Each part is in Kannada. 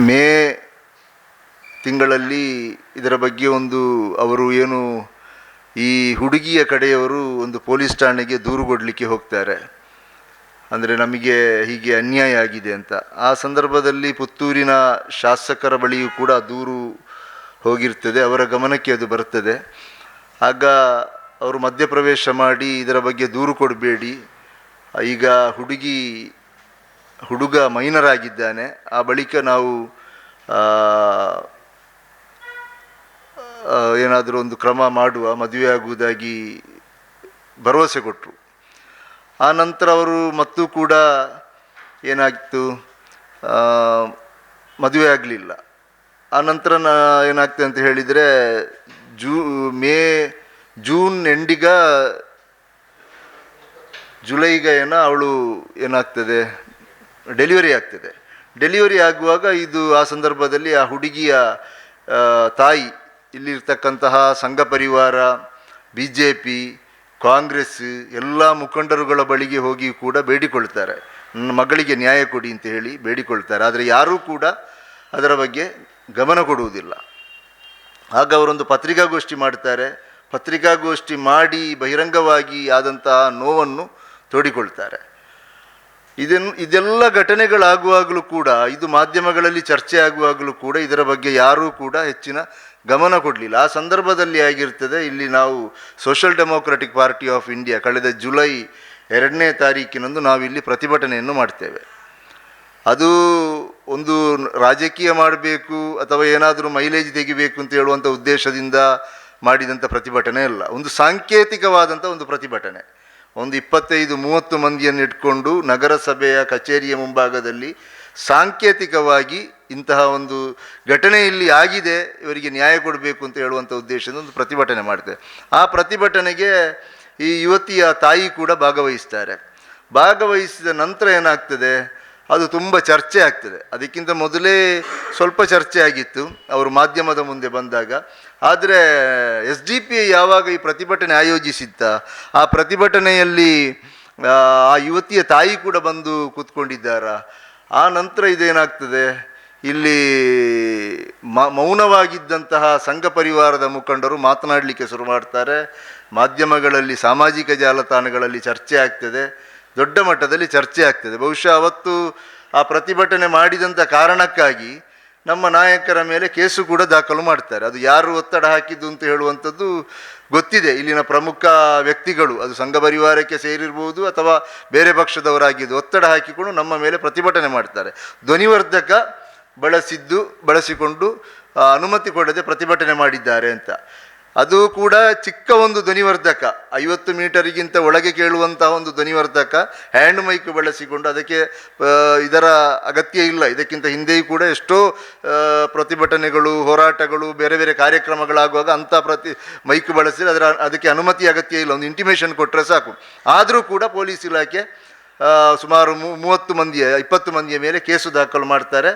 ಮೇ ತಿಂಗಳಲ್ಲಿ ಇದರ ಬಗ್ಗೆ ಅವರು ಏನು ಈ ಹುಡುಗಿಯ ಕಡೆಯವರು ಒಂದು ಪೊಲೀಸ್ ಠಾಣೆಗೆ ದೂರು ಕೊಡಲಿಕ್ಕೆ ಹೋಗ್ತಾರೆ. ಅಂದರೆ ನಮಗೆ ಹೀಗೆ ಅನ್ಯಾಯ ಆಗಿದೆ ಅಂತ. ಆ ಸಂದರ್ಭದಲ್ಲಿ ಪುತ್ತೂರಿನ ಶಾಸಕರ ಬಳಿಯೂ ಕೂಡ ದೂರು ಹೋಗಿರ್ತದೆ, ಅವರ ಗಮನಕ್ಕೆ ಅದು ಬರ್ತದೆ. ಆಗ ಅವರು ಮಧ್ಯಪ್ರವೇಶ ಮಾಡಿ ಇದರ ಬಗ್ಗೆ ದೂರು ಕೊಡಬೇಡಿ, ಈಗ ಹುಡುಗ ಮೈನರ್ ಆಗಿದ್ದಾನೆ, ಆ ಬಳಿಕ ನಾವು ಏನಾದರೂ ಒಂದು ಕ್ರಮ ಮಾಡುವ, ಮದುವೆ ಆಗುವುದಾಗಿ ಭರವಸೆ ಕೊಟ್ಟರು. ಆ ನಂತರ ಅವರು ಮತ್ತೂ ಕೂಡ ಏನಾಗ್ತು, ಮದುವೆ ಆಗಲಿಲ್ಲ. ಆ ನಂತರ ಏನಾಗ್ತದೆ ಅಂತ ಹೇಳಿದರೆ ಜೂನ್ ಎಂಡಿಗ ಜುಲೈಗ ಅವಳು ಏನಾಗ್ತದೆ, ಡೆಲಿವರಿ ಆಗ್ತದೆ. ಡೆಲಿವರಿ ಆಗುವಾಗ ಆ ಸಂದರ್ಭದಲ್ಲಿ ಆ ಹುಡುಗಿಯ ತಾಯಿ ಇಲ್ಲಿರ್ತಕ್ಕಂತಹ ಸಂಘ ಪರಿವಾರ, BJP, ಕಾಂಗ್ರೆಸ್ ಎಲ್ಲ ಮುಖಂಡರುಗಳ ಬಳಿಗೆ ಹೋಗಿ ಕೂಡ ಬೇಡಿಕೊಳ್ತಾರೆ, ನನ್ನ ಮಗಳಿಗೆ ನ್ಯಾಯ ಕೊಡಿ ಅಂತ ಹೇಳಿ ಬೇಡಿಕೊಳ್ತಾರೆ. ಆದರೆ ಯಾರೂ ಕೂಡ ಅದರ ಬಗ್ಗೆ ಗಮನ ಕೊಡುವುದಿಲ್ಲ. ಆಗ ಅವರೊಂದು ಪತ್ರಿಕಾಗೋಷ್ಠಿ ಮಾಡ್ತಾರೆ. ಪತ್ರಿಕಾಗೋಷ್ಠಿ ಮಾಡಿ ಬಹಿರಂಗವಾಗಿ ಆದಂತಹ ನೋವನ್ನು ತೋಡಿಕೊಳ್ತಾರೆ. ಇದೆಲ್ಲ ಘಟನೆಗಳಾಗುವಾಗಲೂ ಕೂಡ, ಇದು ಮಾಧ್ಯಮಗಳಲ್ಲಿ ಚರ್ಚೆ ಆಗುವಾಗಲೂ ಕೂಡ ಇದರ ಬಗ್ಗೆ ಯಾರೂ ಕೂಡ ಹೆಚ್ಚಿನ ಗಮನ ಕೊಡಲಿಲ್ಲ. ಆ ಸಂದರ್ಭದಲ್ಲಿ ಆಗಿರ್ತದೆ, ಇಲ್ಲಿ ನಾವು social democratic party of India ಕಳೆದ ಜುಲೈ 2ನೇ ತಾರೀಕಿನಂದು ನಾವಿಲ್ಲಿ ಪ್ರತಿಭಟನೆಯನ್ನು ಮಾಡ್ತೇವೆ. ಅದು ಒಂದು ರಾಜಕೀಯ ಮಾಡಬೇಕು ಅಥವಾ ಏನಾದರೂ ಮೈಲೇಜ್ ತೆಗಿಬೇಕು ಅಂತ ಹೇಳುವಂಥ ಉದ್ದೇಶದಿಂದ ಮಾಡಿದಂಥ ಪ್ರತಿಭಟನೆ ಅಲ್ಲ. ಒಂದು ಸಾಂಕೇತಿಕವಾದಂಥ ಒಂದು ಪ್ರತಿಭಟನೆ. ಒಂದು 25-30 ಮಂದಿಯನ್ನು ಇಟ್ಕೊಂಡು ನಗರಸಭೆಯ ಕಚೇರಿಯ ಮುಂಭಾಗದಲ್ಲಿ ಸಾಂಕೇತಿಕವಾಗಿ ಇಂತಹ ಒಂದು ಘಟನೆ ಇಲ್ಲಿ ಆಗಿದೆ, ಇವರಿಗೆ ನ್ಯಾಯ ಕೊಡಬೇಕು ಅಂತ ಹೇಳುವಂಥ ಉದ್ದೇಶದಿಂದ ಒಂದು ಪ್ರತಿಭಟನೆ ಮಾಡ್ತೇವೆ. ಆ ಪ್ರತಿಭಟನೆಗೆ ಈ ಯುವತಿಯ ತಾಯಿ ಕೂಡ ಭಾಗವಹಿಸ್ತಾರೆ. ಭಾಗವಹಿಸಿದ ನಂತರ ಏನಾಗ್ತದೆ, ಅದು ತುಂಬ ಚರ್ಚೆ ಆಗ್ತದೆ. ಅದಕ್ಕಿಂತ ಮೊದಲೇ ಸ್ವಲ್ಪ ಚರ್ಚೆ ಆಗಿತ್ತು ಅವರು ಮಾಧ್ಯಮದ ಮುಂದೆ ಬಂದಾಗ. ಆದರೆ SDPI ಯಾವಾಗ ಈ ಪ್ರತಿಭಟನೆ ಆಯೋಜಿಸಿತ್ತ, ಆ ಪ್ರತಿಭಟನೆಯಲ್ಲಿ ಆ ಯುವತಿಯ ತಾಯಿ ಕೂಡ ಬಂದು ಕೂತ್ಕೊಂಡಿದ್ದಾರ. ಆ ನಂತರ ಇದೇನಾಗ್ತದೆ, ಇಲ್ಲಿ ಮೌನವಾಗಿದ್ದಂತಹ ಸಂಘ ಪರಿವಾರದ ಮುಖಂಡರು ಮಾತನಾಡಲಿಕ್ಕೆ ಶುರು ಮಾಡ್ತಾರೆ. ಮಾಧ್ಯಮಗಳಲ್ಲಿ, ಸಾಮಾಜಿಕ ಜಾಲತಾಣಗಳಲ್ಲಿ ಚರ್ಚೆ ಆಗ್ತದೆ, ದೊಡ್ಡ ಮಟ್ಟದಲ್ಲಿ ಚರ್ಚೆ ಆಗ್ತದೆ. ಬಹುಶಃ ಅವತ್ತು ಆ ಪ್ರತಿಭಟನೆ ಮಾಡಿದಂಥ ಕಾರಣಕ್ಕಾಗಿ ನಮ್ಮ ನಾಯಕರ ಮೇಲೆ ಕೇಸು ಕೂಡ ದಾಖಲು ಮಾಡ್ತಾರೆ. ಅದು ಯಾರು ಒತ್ತಡ ಹಾಕಿದ್ದು ಅಂತ ಹೇಳುವಂಥದ್ದು ಗೊತ್ತಿದೆ. ಇಲ್ಲಿನ ಪ್ರಮುಖ ವ್ಯಕ್ತಿಗಳು, ಅದು ಸಂಘ ಪರಿವಾರಕ್ಕೆ ಸೇರಿರ್ಬೋದು ಅಥವಾ ಬೇರೆ ಪಕ್ಷದವರಾಗಿದ್ದು, ಒತ್ತಡ ಹಾಕಿಕೊಂಡು ನಮ್ಮ ಮೇಲೆ ಪ್ರತಿಭಟನೆ ಮಾಡ್ತಾರೆ. ಧ್ವನಿವರ್ಧಕ ಬಳಸಿಕೊಂಡು ಅನುಮತಿ ಕೊಡದೆ ಪ್ರತಿಭಟನೆ ಮಾಡಿದ್ದಾರೆ ಅಂತ. ಅದು ಕೂಡ ಚಿಕ್ಕ ಒಂದು ಧ್ವನಿವರ್ಧಕ, 50 ಮೀಟರಿಗಿಂತ ಒಳಗೆ ಕೇಳುವಂತಹ ಒಂದು ಧ್ವನಿವರ್ಧಕ, ಹ್ಯಾಂಡ್ ಮೈಕ್ ಬಳಸಿಕೊಂಡು. ಅದಕ್ಕೆ ಇದರ ಅಗತ್ಯ ಇಲ್ಲ. ಇದಕ್ಕಿಂತ ಹಿಂದೆಯೂ ಕೂಡ ಎಷ್ಟೋ ಪ್ರತಿಭಟನೆಗಳು, ಹೋರಾಟಗಳು, ಬೇರೆ ಬೇರೆ ಕಾರ್ಯಕ್ರಮಗಳಾಗುವಾಗ ಅಂಥ ಮೈಕ್ ಬಳಸಿದರೆ ಅದಕ್ಕೆ ಅನುಮತಿ ಅಗತ್ಯ ಇಲ್ಲ, ಒಂದು ಇಂಟಿಮೇಷನ್ ಕೊಟ್ಟರೆ ಸಾಕು. ಆದರೂ ಕೂಡ ಪೊಲೀಸ್ ಇಲಾಖೆ ಸುಮಾರು 20 ಮಂದಿಯ ಮೇಲೆ ಕೇಸು ದಾಖಲು ಮಾಡ್ತಾರೆ.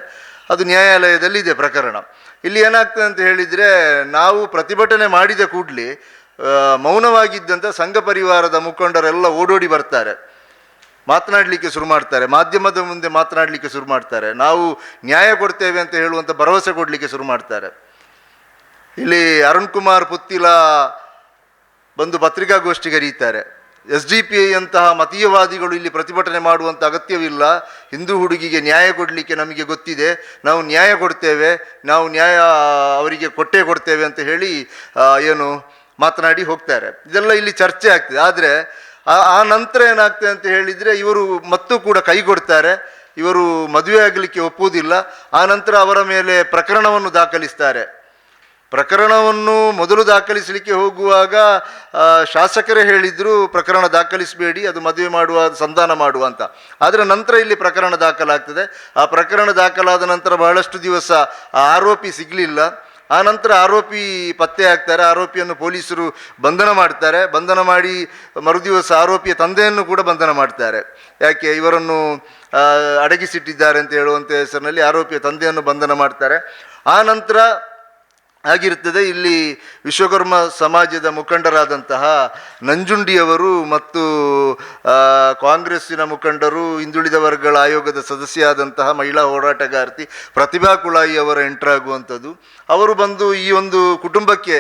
ಅದು ನ್ಯಾಯಾಲಯದಲ್ಲಿದೆ ಪ್ರಕರಣ. ಇಲ್ಲಿ ಏನಾಗ್ತದೆ ಅಂತ ಹೇಳಿದರೆ, ನಾವು ಪ್ರತಿಭಟನೆ ಮಾಡಿದ ಕೂಡಲೇ ಮೌನವಾಗಿದ್ದಂಥ ಸಂಘ ಪರಿವಾರದ ಮುಖಂಡರೆಲ್ಲ ಓಡೋಡಿ ಬರ್ತಾರೆ, ಮಾತನಾಡಲಿಕ್ಕೆ ಶುರು ಮಾಡ್ತಾರೆ, ಮಾಧ್ಯಮದ ಮುಂದೆ ಮಾತನಾಡಲಿಕ್ಕೆ ಶುರು ಮಾಡ್ತಾರೆ, ನಾವು ನ್ಯಾಯ ಕೊಡ್ತೇವೆ ಅಂತ ಹೇಳುವಂಥ ಭರವಸೆ ಕೊಡಲಿಕ್ಕೆ ಶುರು ಮಾಡ್ತಾರೆ. ಇಲ್ಲಿ ಅರುಣ್ ಕುಮಾರ್ ಪುತ್ತಿಲ ಬಂದು ಪತ್ರಿಕಾಗೋಷ್ಠಿ ಕರೀತಾರೆ. SDPI ಅಂತಹ ಮತೀಯವಾದಿಗಳು ಇಲ್ಲಿ ಪ್ರತಿಭಟನೆ ಮಾಡುವಂಥ ಅಗತ್ಯವಿಲ್ಲ, ಹಿಂದೂ ಹುಡುಗಿಗೆ ನ್ಯಾಯ ಕೊಡಲಿಕ್ಕೆ ನಮಗೆ ಗೊತ್ತಿದೆ, ನಾವು ನ್ಯಾಯ ಕೊಡ್ತೇವೆ, ನಾವು ನ್ಯಾಯ ಅವರಿಗೆ ಕೊಡ್ತೇವೆ ಅಂತ ಹೇಳಿ ಮಾತನಾಡಿ ಹೋಗ್ತಾರೆ. ಇದೆಲ್ಲ ಇಲ್ಲಿ ಚರ್ಚೆ ಆಗ್ತದೆ. ಆದರೆ ಆ ನಂತರ ಏನಾಗ್ತದೆ ಅಂತ ಹೇಳಿದರೆ, ಇವರು ಮತ್ತೂ ಕೂಡ ಕೈ ಕೊಡ್ತಾರೆ, ಇವರು ಮದುವೆ ಆಗಲಿಕ್ಕೆ ಒಪ್ಪುವುದಿಲ್ಲ. ಆ ನಂತರ ಅವರ ಮೇಲೆ ಪ್ರಕರಣವನ್ನು ದಾಖಲಿಸ್ತಾರೆ. ಪ್ರಕರಣವನ್ನು ಮೊದಲು ದಾಖಲಿಸಲಿಕ್ಕೆ ಹೋಗುವಾಗ ಶಾಸಕರೇ ಹೇಳಿದರು, ಪ್ರಕರಣ ದಾಖಲಿಸಬೇಡಿ, ಅದು ಮದುವೆ ಮಾಡುವ, ಸಂಧಾನ ಮಾಡುವ ಅಂತ. ಆದರೆ ನಂತರ ಇಲ್ಲಿ ಪ್ರಕರಣ ದಾಖಲಾಗ್ತದೆ. ಆ ಪ್ರಕರಣ ದಾಖಲಾದ ನಂತರ ಬಹಳಷ್ಟು ದಿವಸ ಆ ಆರೋಪಿ ಸಿಗಲಿಲ್ಲ. ಆ ನಂತರ ಆರೋಪಿ ಪತ್ತೆ ಆಗ್ತಾರೆ. ಆರೋಪಿಯನ್ನು ಪೊಲೀಸರು ಬಂಧನ ಮಾಡ್ತಾರೆ. ಬಂಧನ ಮಾಡಿ ಮರುದಿವಸ ಆರೋಪಿಯ ತಂದೆಯನ್ನು ಕೂಡ ಬಂಧನ ಮಾಡ್ತಾರೆ. ಯಾಕೆ, ಇವರನ್ನು ಅಡಗಿಸಿಟ್ಟಿದ್ದಾರೆ ಅಂತ ಹೇಳುವಂಥ ಹೆಸರಿನಲ್ಲಿ ಆರೋಪಿಯ ತಂದೆಯನ್ನು ಬಂಧನ ಮಾಡ್ತಾರೆ. ಆ ನಂತರ ಆಗಿರ್ತದೆ. ಇಲ್ಲಿ ವಿಶ್ವಕರ್ಮ ಸಮಾಜದ ಮುಖಂಡರಾದಂತಹ ನಂಜುಂಡಿಯವರು ಮತ್ತು ಕಾಂಗ್ರೆಸ್ಸಿನ ಮುಖಂಡರು, ಹಿಂದುಳಿದ ವರ್ಗಗಳ ಆಯೋಗದ ಸದಸ್ಯರಾದಂತಹ ಮಹಿಳಾ ಹೋರಾಟಗಾರ್ತಿ ಪ್ರತಿಭಾ ಕುಳಾಯಿ ಅವರ ಎಂಟ್ರ್ ಆಗುವಂಥದ್ದು. ಅವರು ಬಂದು ಈ ಒಂದು ಕುಟುಂಬಕ್ಕೆ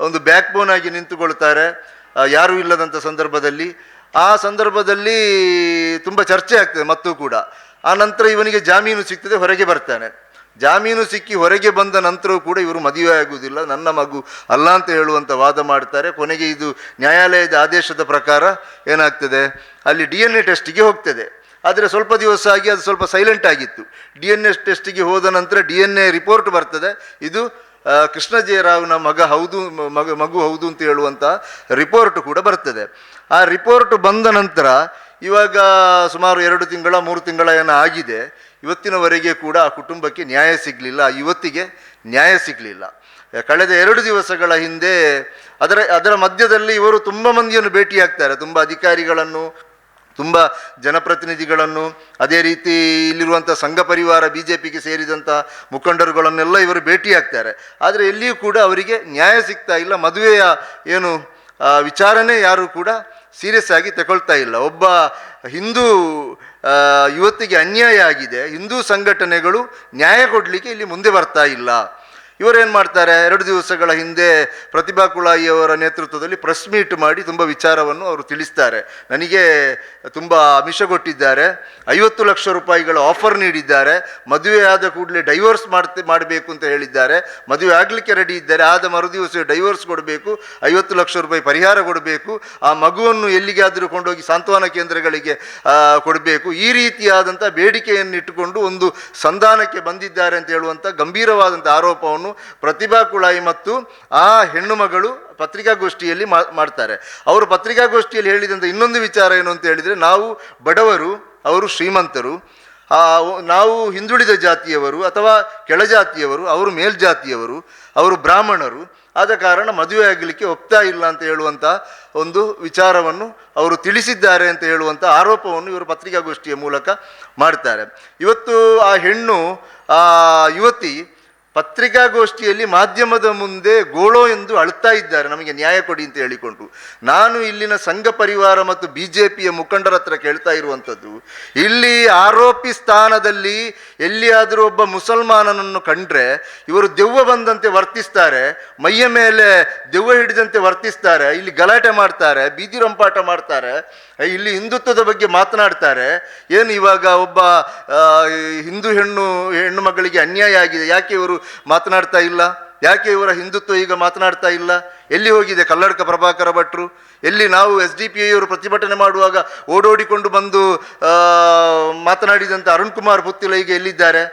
ಒಂದು ಬ್ಯಾಕ್ ಬೋನ್ ಆಗಿ ನಿಂತುಕೊಳ್ತಾರೆ ಯಾರೂ ಇಲ್ಲದಂಥ ಸಂದರ್ಭದಲ್ಲಿ. ಆ ಸಂದರ್ಭದಲ್ಲಿ ತುಂಬ ಚರ್ಚೆ ಆಗ್ತದೆ ಮತ್ತೂ ಕೂಡ. ಆ ನಂತರ ಇವನಿಗೆ ಜಾಮೀನು ಸಿಗ್ತದೆ, ಹೊರಗೆ ಬರ್ತಾನೆ. ಜಾಮೀನು ಸಿಕ್ಕಿ ಹೊರಗೆ ಬಂದ ನಂತರವೂ ಕೂಡ ಇವರು ಮದುವೆ ಆಗುವುದಿಲ್ಲ, ನನ್ನ ಮಗು ಅಲ್ಲ ಅಂತ ಹೇಳುವಂಥ ವಾದ ಮಾಡ್ತಾರೆ. ಕೊನೆಗೆ ಇದು ನ್ಯಾಯಾಲಯದ ಆದೇಶದ ಪ್ರಕಾರ ಏನಾಗ್ತದೆ, ಅಲ್ಲಿ DNA ಟೆಸ್ಟಿಗೆ ಹೋಗ್ತದೆ. ಆದರೆ ಸ್ವಲ್ಪ ದಿವಸ ಆಗಿ ಅದು ಸ್ವಲ್ಪ ಸೈಲೆಂಟ್ ಆಗಿತ್ತು. DNA ಟೆಸ್ಟಿಗೆ ಹೋದ ನಂತರ DNA ರಿಪೋರ್ಟ್ ಬರ್ತದೆ, ಇದು ಕೃಷ್ಣ ಜೆ ರಾವ್ನ ಮಗು ಹೌದು ಅಂತ ಹೇಳುವಂಥ ರಿಪೋರ್ಟ್ ಕೂಡ ಬರ್ತದೆ. ಆ ರಿಪೋರ್ಟ್ ಬಂದ ನಂತರ ಇವಾಗ ಸುಮಾರು 2 ತಿಂಗಳ 3 ತಿಂಗಳ ಏನೋ ಆಗಿದೆ. ಇವತ್ತಿನವರೆಗೆ ಕೂಡ ಆ ಕುಟುಂಬಕ್ಕೆ ನ್ಯಾಯ ಸಿಗಲಿಲ್ಲ, ಇವತ್ತಿಗೆ ನ್ಯಾಯ ಸಿಗಲಿಲ್ಲ. ಕಳೆದ 2 ದಿವಸಗಳ ಹಿಂದೆ ಅದರ ಮಧ್ಯದಲ್ಲಿ ಇವರು ತುಂಬ ಮಂದಿಯನ್ನು ಭೇಟಿಯಾಗ್ತಾರೆ, ತುಂಬ ಅಧಿಕಾರಿಗಳನ್ನು, ತುಂಬ ಜನಪ್ರತಿನಿಧಿಗಳನ್ನು, ಅದೇ ರೀತಿ ಇಲ್ಲಿರುವಂಥ ಸಂಘ ಪರಿವಾರ BJPಗೆ ಸೇರಿದಂಥ ಮುಖಂಡರುಗಳನ್ನೆಲ್ಲ ಇವರು ಭೇಟಿಯಾಗ್ತಾರೆ. ಆದರೆ ಎಲ್ಲಿಯೂ ಕೂಡ ಅವರಿಗೆ ನ್ಯಾಯ ಸಿಗ್ತಾ ಇಲ್ಲ. ಮದುವೆಯ ಏನು ವಿಚಾರನೇ ಯಾರು ಕೂಡ ಸೀರಿಯಸ್ ಆಗಿ ತಗೊಳ್ತಾ ಇಲ್ಲ. ಒಬ್ಬ ಹಿಂದೂ ಯುವತಿಗೆ ಅನ್ಯಾಯ ಆಗಿದೆ, ಹಿಂದೂ ಸಂಘಟನೆಗಳು ನ್ಯಾಯ ಕೊಡಲಿಕ್ಕೆ ಇಲ್ಲಿ ಮುಂದೆ ಬರ್ತಾ ಇಲ್ಲ. ಇವರೇನು ಮಾಡ್ತಾರೆ, 2 ದಿವಸಗಳ ಹಿಂದೆ ಪ್ರತಿಭಾ ಕುಳಾಯಿ ಅವರ ನೇತೃತ್ವದಲ್ಲಿ ಪ್ರೆಸ್ ಮೀಟ್ ಮಾಡಿ ತುಂಬ ವಿಚಾರವನ್ನು ಅವರು ತಿಳಿಸ್ತಾರೆ. ನನಗೆ ತುಂಬ ಆಮಿಷ ಕೊಟ್ಟಿದ್ದಾರೆ, 50 ಲಕ್ಷ ರೂಪಾಯಿಗಳ ಆಫರ್ ನೀಡಿದ್ದಾರೆ, ಮದುವೆ ಆದ ಕೂಡಲೇ ಡೈವೋರ್ಸ್ ಮಾಡಬೇಕು ಅಂತ ಹೇಳಿದ್ದಾರೆ, ಮದುವೆ ಆಗಲಿಕ್ಕೆ ರೆಡಿ ಇದ್ದಾರೆ, ಆದ ಮರುದಿವಸ ಡೈವೋರ್ಸ್ ಕೊಡಬೇಕು, 50 ಲಕ್ಷ ರೂಪಾಯಿ ಪರಿಹಾರ ಕೊಡಬೇಕು, ಆ ಮಗುವನ್ನು ಎಲ್ಲಿಗಾದರೂ ಕೊಂಡೋಗಿ ಸಾಂತ್ವನ ಕೇಂದ್ರಗಳಿಗೆ ಕೊಡಬೇಕು. ಈ ರೀತಿಯಾದಂಥ ಬೇಡಿಕೆಯನ್ನು ಇಟ್ಟುಕೊಂಡು ಒಂದು ಸಂಧಾನಕ್ಕೆ ಬಂದಿದ್ದಾರೆ ಅಂತ ಹೇಳುವಂಥ ಗಂಭೀರವಾದಂಥ ಆರೋಪವನ್ನು ಪ್ರತಿಭಾ ಕುಳಾಯಿ ಮತ್ತು ಆ ಹೆಣ್ಣು ಮಗಳು ಪತ್ರಿಕಾಗೋಷ್ಠಿಯಲ್ಲಿ ಮಾಡ್ತಾರೆ. ಅವರು ಪತ್ರಿಕಾಗೋಷ್ಠಿಯಲ್ಲಿ ಹೇಳಿದಂಥ ಇನ್ನೊಂದು ವಿಚಾರ ಏನು ಅಂತ ಹೇಳಿದರೆ, ನಾವು ಬಡವರು, ಅವರು ಶ್ರೀಮಂತರು, ನಾವು ಹಿಂದುಳಿದ ಜಾತಿಯವರು ಅಥವಾ ಕೆಳಜಾತಿಯವರು, ಅವರು ಮೇಲ್ಜಾತಿಯವರು, ಅವರು ಬ್ರಾಹ್ಮಣರು, ಆದ ಕಾರಣ ಮದುವೆ ಆಗಲಿಕ್ಕೆ ಒಪ್ತಾ ಇಲ್ಲ ಅಂತ ಹೇಳುವಂಥ ಒಂದು ವಿಚಾರವನ್ನು ಅವರು ತಿಳಿಸಿದ್ದಾರೆ ಅಂತ ಹೇಳುವಂಥ ಆರೋಪವನ್ನು ಇವರು ಪತ್ರಿಕಾಗೋಷ್ಠಿಯ ಮೂಲಕ ಮಾಡ್ತಾರೆ. ಇವತ್ತು ಆ ಯುವತಿ ಪತ್ರಿಕಾಗೋಷ್ಠಿಯಲ್ಲಿ ಮಾಧ್ಯಮದ ಮುಂದೆ ಗೋಳೋ ಎಂದು ಅಳ್ತಾ ಇದ್ದಾರೆ, ನಮಗೆ ನ್ಯಾಯ ಕೊಡಿ ಅಂತ ಹೇಳಿಕೊಂಡು. ನಾನು ಇಲ್ಲಿನ ಸಂಘ ಪರಿವಾರ ಮತ್ತು BJPಯ ಮುಖಂಡರ ಹತ್ರ ಕೇಳ್ತಾ ಇರುವಂಥದ್ದು, ಇಲ್ಲಿ ಆರೋಪಿ ಸ್ಥಾನದಲ್ಲಿ ಎಲ್ಲಿಯಾದರೂ ಒಬ್ಬ ಮುಸಲ್ಮಾನನನ್ನು ಕಂಡ್ರೆ ಇವರು ದೆವ್ವ ಬಂದಂತೆ ವರ್ತಿಸ್ತಾರೆ, ಮೈಯ ಮೇಲೆ ದೆವ್ವ ಹಿಡಿದಂತೆ ವರ್ತಿಸ್ತಾರೆ, ಇಲ್ಲಿ ಗಲಾಟೆ ಮಾಡ್ತಾರೆ, ಬೀದಿ ರಂಪಾಟ ಮಾಡ್ತಾರೆ, ಇಲ್ಲಿ ಹಿಂದುತ್ವದ ಬಗ್ಗೆ ಮಾತನಾಡ್ತಾರೆ. ಏನು ಇವಾಗ ಒಬ್ಬ ಹಿಂದೂ ಹೆಣ್ಣು ಮಗಳಿಗೆ ಅನ್ಯಾಯ ಆಗಿದೆ, ಯಾಕೆ ಇವರು ಮಾತನಾಡ್ತಾ ಇಲ್ಲ? ಯಾಕೆ ಇವರ ಹಿಂದುತ್ವ ಈಗ ಮಾತನಾಡ್ತಾ ಇಲ್ಲ? ಎಲ್ಲಿ ಹೋಗಿದೆ ಕಲ್ಲಡ್ಕ ಪ್ರಭಾಕರ ಭಟ್ರು? ಎಲ್ಲಿ ನಾವು SDPI ಅವರು ಪ್ರತಿಭಟನೆ ಮಾಡುವಾಗ ಓಡೋಡಿಕೊಂಡು ಬಂದು ಮಾತನಾಡಿದಂಥ ಅರುಣ್ ಕುಮಾರ್ ಪುತ್ತಿಲ ಈಗ ಎಲ್ಲಿದ್ದಾರೆ?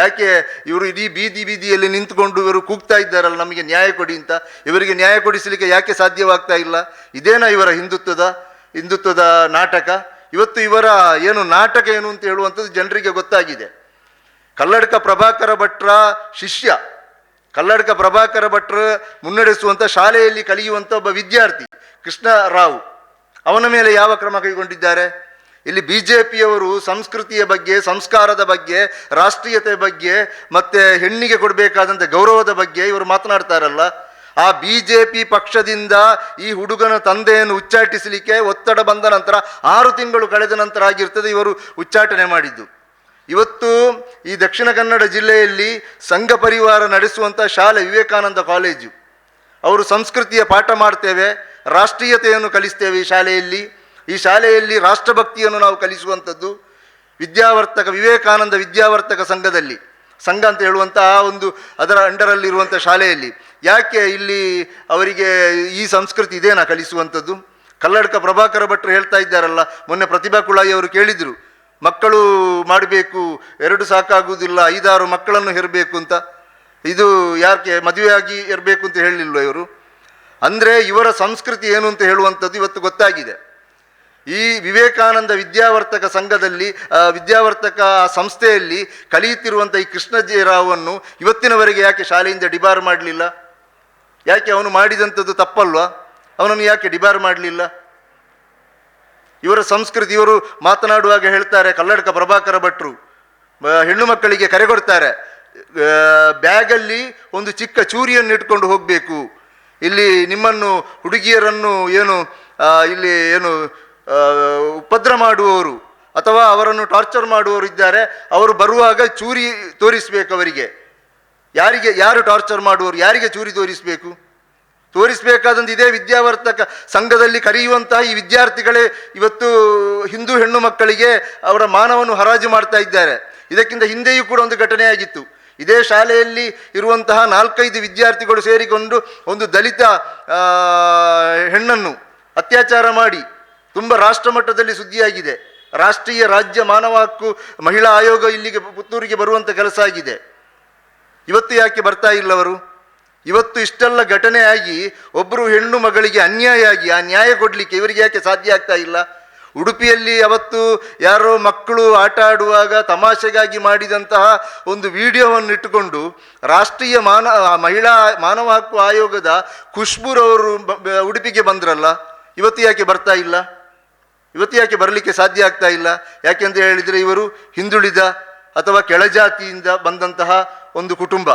ಯಾಕೆ ಇವರು ಇಡೀ ಬೀದಿಯಲ್ಲಿ ನಿಂತುಕೊಂಡು ಇವರು ಕೂಗ್ತಾ ಇದ್ದಾರಲ್ಲ ನಮಗೆ ನ್ಯಾಯ ಕೊಡಿ ಅಂತ? ಇವರಿಗೆ ನ್ಯಾಯ ಕೊಡಿಸಲಿಕ್ಕೆ ಯಾಕೆ ಸಾಧ್ಯವಾಗ್ತಾ ಇಲ್ಲ? ಇದೇನಾ ಇವರ ಹಿಂದುತ್ವದ ನಾಟಕ? ಇವತ್ತು ಇವರ ಏನು ನಾಟಕ ಏನು ಅಂತ ಹೇಳುವಂಥದ್ದು ಜನರಿಗೆ ಗೊತ್ತಾಗಿದೆ. ಕಲ್ಲಡ್ಕ ಪ್ರಭಾಕರ ಭಟ್ರ ಶಿಷ್ಯ, ಕಲ್ಲಡ್ಕ ಪ್ರಭಾಕರ ಭಟ್ರು ಮುನ್ನಡೆಸುವಂಥ ಶಾಲೆಯಲ್ಲಿ ಕಲಿಯುವಂಥ ಒಬ್ಬ ವಿದ್ಯಾರ್ಥಿ ಕೃಷ್ಣ ರಾವ್, ಅವನ ಮೇಲೆ ಯಾವ ಕ್ರಮ ಕೈಗೊಂಡಿದ್ದಾರೆ? ಇಲ್ಲಿ BJPಯವರು ಸಂಸ್ಕೃತಿಯ ಬಗ್ಗೆ, ಸಂಸ್ಕಾರದ ಬಗ್ಗೆ, ರಾಷ್ಟ್ರೀಯತೆ ಬಗ್ಗೆ, ಮತ್ತೆ ಹೆಣ್ಣಿಗೆ ಕೊಡಬೇಕಾದಂಥ ಗೌರವದ ಬಗ್ಗೆ ಇವರು ಮಾತನಾಡ್ತಾರಲ್ಲ. ಆ BJP ಪಕ್ಷದಿಂದ ಈ ಹುಡುಗನ ತಂದೆಯನ್ನು ಉಚ್ಚಾಟಿಸಲಿಕ್ಕೆ ಒತ್ತಡ ಬಂದ ನಂತರ 6 ತಿಂಗಳು ಕಳೆದ ನಂತರ ಆಗಿರ್ತದೆ ಇವರು ಉಚ್ಚಾಟನೆ ಮಾಡಿದ್ದು. ಇವತ್ತು ಈ ದಕ್ಷಿಣ ಕನ್ನಡ ಜಿಲ್ಲೆಯಲ್ಲಿ ಸಂಘ ಪರಿವಾರ ನಡೆಸುವಂಥ ಶಾಲೆ ವಿವೇಕಾನಂದ ಕಾಲೇಜು, ಅವರು ಸಂಸ್ಕೃತಿಯ ಪಾಠ ಮಾಡ್ತೇವೆ, ರಾಷ್ಟ್ರೀಯತೆಯನ್ನು ಕಲಿಸ್ತೇವೆ ಈ ಶಾಲೆಯಲ್ಲಿ ರಾಷ್ಟ್ರಭಕ್ತಿಯನ್ನು ನಾವು ಕಲಿಸುವಂಥದ್ದು. ವಿವೇಕಾನಂದ ವಿದ್ಯಾವರ್ತಕ ಸಂಘ ಅಂತ ಹೇಳುವಂಥ ಅದರ ಅಂಡರಲ್ಲಿರುವಂಥ ಶಾಲೆಯಲ್ಲಿ ಯಾಕೆ ಇಲ್ಲಿ ಅವರಿಗೆ ಈ ಸಂಸ್ಕೃತಿ ಇದೇನಾ ಕಲಿಸುವಂಥದ್ದು? ಕಲ್ಲಡ್ಕ ಪ್ರಭಾಕರ ಭಟ್ರು ಹೇಳ್ತಾ ಇದ್ದಾರಲ್ಲ, ಮೊನ್ನೆ ಪ್ರತಿಭಾ ಕುಳಾಯಿ ಅವರು ಕೇಳಿದರು, ಮಕ್ಕಳು ಮಾಡಬೇಕು, 2 ಸಾಕಾಗುವುದಿಲ್ಲ, 5-6 ಮಕ್ಕಳನ್ನು ಹೆರಬೇಕು ಅಂತ. ಇದು ಯಾಕೆ ಮದುವೆಯಾಗಿ ಇರಬೇಕು ಅಂತ ಹೇಳಲಿಲ್ವ ಇವರು? ಅಂದರೆ ಇವರ ಸಂಸ್ಕೃತಿ ಏನು ಅಂತ ಹೇಳುವಂಥದ್ದು ಇವತ್ತು ಗೊತ್ತಾಗಿದೆ. ಈ ವಿವೇಕಾನಂದ ವಿದ್ಯಾವರ್ತಕ ವಿದ್ಯಾವರ್ತಕ ಸಂಸ್ಥೆಯಲ್ಲಿ ಕಲಿಯುತ್ತಿರುವಂಥ ಈ ಕೃಷ್ಣ ಜೆ ರಾವನ್ನು ಇವತ್ತಿನವರೆಗೆ ಯಾಕೆ ಶಾಲೆಯಿಂದ ಡಿಬಾರ್ ಮಾಡಲಿಲ್ಲ? ಯಾಕೆ ಅವನು ಮಾಡಿದಂಥದ್ದು ತಪ್ಪಲ್ವಾ? ಅವನನ್ನು ಯಾಕೆ ಡಿಬಾರ್ ಮಾಡಲಿಲ್ಲ? ಇವರ ಸಂಸ್ಕೃತಿ, ಇವರು ಮಾತನಾಡುವಾಗ ಹೇಳ್ತಾರೆ, ಕಲ್ಲಡ್ಕ ಪ್ರಭಾಕರ ಭಟ್ರು ಹೆಣ್ಣು ಮಕ್ಕಳಿಗೆ ಕರೆ ಕೊಡ್ತಾರೆ, ಬ್ಯಾಗಲ್ಲಿ ಒಂದು ಚಿಕ್ಕ ಚೂರಿಯನ್ನು ಇಟ್ಕೊಂಡು ಹೋಗಬೇಕು. ಇಲ್ಲಿ ನಿಮ್ಮನ್ನು ಹುಡುಗಿಯರನ್ನು ಏನು ಇಲ್ಲಿ ಏನು ಉಪದ್ರ ಮಾಡುವವರು ಅಥವಾ ಅವರನ್ನು ಟಾರ್ಚರ್ ಮಾಡುವವರು ಇದ್ದಾರೆ, ಅವರು ಬರುವಾಗ ಚೂರಿ ತೋರಿಸಬೇಕು ಅವರಿಗೆ. ಯಾರು ಟಾರ್ಚರ್ ಮಾಡುವವರು, ಯಾರಿಗೆ ಚೂರಿ ತೋರಿಸಬೇಕಾದಂಥ ಇದೇ ವಿದ್ಯಾವರ್ತಕ ಸಂಘದಲ್ಲಿ ಕರೆಯುವಂತಹ ಈ ವಿದ್ಯಾರ್ಥಿಗಳೇ ಇವತ್ತು ಹಿಂದೂ ಹೆಣ್ಣು ಮಕ್ಕಳಿಗೆ ಅವರ ಮಾನವನ್ನು ಹರಾಜು ಮಾಡ್ತಾ ಇದ್ದಾರೆ. ಇದಕ್ಕಿಂತ ಹಿಂದೆಯೂ ಕೂಡ ಒಂದು ಘಟನೆ ಆಗಿತ್ತು. ಇದೇ ಶಾಲೆಯಲ್ಲಿ ಇರುವಂತಹ 4-5 ವಿದ್ಯಾರ್ಥಿಗಳು ಸೇರಿಕೊಂಡು ಒಂದು ದಲಿತ ಹೆಣ್ಣನ್ನು ಅತ್ಯಾಚಾರ ಮಾಡಿ ತುಂಬ ರಾಷ್ಟ್ರ ಮಟ್ಟದಲ್ಲಿ ಸುದ್ದಿಯಾಗಿದೆ. ರಾಷ್ಟ್ರೀಯ ರಾಜ್ಯ ಮಾನವ ಹಕ್ಕು ಮಹಿಳಾ ಆಯೋಗ ಇಲ್ಲಿಗೆ ಪುತ್ತೂರಿಗೆ ಬರುವಂಥ ಕೆಲಸ ಆಗಿದೆ. ಇವತ್ತು ಯಾಕೆ ಬರ್ತಾ ಇಲ್ಲವರು? ಇವತ್ತು ಇಷ್ಟೆಲ್ಲ ಘಟನೆ ಆಗಿ ಒಬ್ಬರು ಹೆಣ್ಣು ಮಗಳಿಗೆ ಅನ್ಯಾಯ ಆಗಿ ಆ ನ್ಯಾಯ ಕೊಡಲಿಕ್ಕೆ ಇವರಿಗೆ ಯಾಕೆ ಸಾಧ್ಯ ಆಗ್ತಾ ಇಲ್ಲ? ಉಡುಪಿಯಲ್ಲಿ ಅವತ್ತು ಯಾರೋ ಮಕ್ಕಳು ಆಟ ಆಡುವಾಗ ತಮಾಷೆಗಾಗಿ ಮಾಡಿದಂತಹ ಒಂದು ವಿಡಿಯೋವನ್ನು ಇಟ್ಟುಕೊಂಡು ರಾಷ್ಟ್ರೀಯ ಮಹಿಳಾ ಮಾನವ ಹಕ್ಕು ಆಯೋಗದ ಖುಷ್ಬೂರವರು ಉಡುಪಿಗೆ ಬಂದ್ರಲ್ಲ, ಇವತ್ತು ಯಾಕೆ ಬರ್ತಾ ಇಲ್ಲ? ಇವತ್ತು ಯಾಕೆ ಬರಲಿಕ್ಕೆ ಸಾಧ್ಯ ಆಗ್ತಾ ಇಲ್ಲ? ಯಾಕೆಂತ ಹೇಳಿದರೆ ಇವರು ಹಿಂದುಳಿದ ಅಥವಾ ಕೆಳಜಾತಿಯಿಂದ ಬಂದಂತಹ ಒಂದು ಕುಟುಂಬ,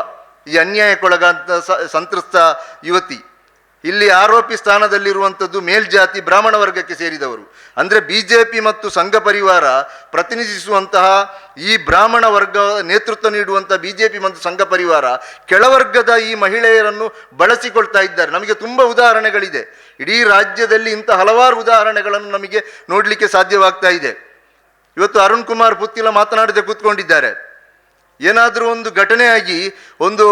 ಈ ಅನ್ಯಾಯಕ್ಕೊಳಗಾದ ಸಂತ್ರಸ್ತ ಯುವತಿ. ಇಲ್ಲಿ ಆರೋಪಿ ಸ್ಥಾನದಲ್ಲಿರುವಂಥದ್ದು ಮೇಲ್ಜಾತಿ ಬ್ರಾಹ್ಮಣ ವರ್ಗಕ್ಕೆ ಸೇರಿದವರು. ಅಂದರೆ BJP ಮತ್ತು ಸಂಘ ಪರಿವಾರ ಪ್ರತಿನಿಧಿಸುವಂತಹ ಈ ಬ್ರಾಹ್ಮಣ ವರ್ಗ ನೇತೃತ್ವ ನೀಡುವಂಥ BJP ಮತ್ತು ಸಂಘ ಪರಿವಾರ ಕೆಳವರ್ಗದ ಈ ಮಹಿಳೆಯರನ್ನು ಬಳಸಿಕೊಳ್ತಾ ಇದ್ದಾರೆ. ನಮಗೆ ತುಂಬ ಉದಾಹರಣೆಗಳಿದೆ. ಇಡೀ ರಾಜ್ಯದಲ್ಲಿ ಇಂಥ ಹಲವಾರು ಉದಾಹರಣೆಗಳನ್ನು ನಮಗೆ ನೋಡಲಿಕ್ಕೆ ಸಾಧ್ಯವಾಗ್ತಾ ಇದೆ. ಇವತ್ತು ಅರುಣ್ ಕುಮಾರ್ ಪುತ್ತಿಲ ಮಾತನಾಡದೆ ಕೂತ್ಕೊಂಡಿದ್ದಾರೆ. ಏನಾದರೂ ಒಂದು ಘಟನೆ ಆಗಿ ಒಂದು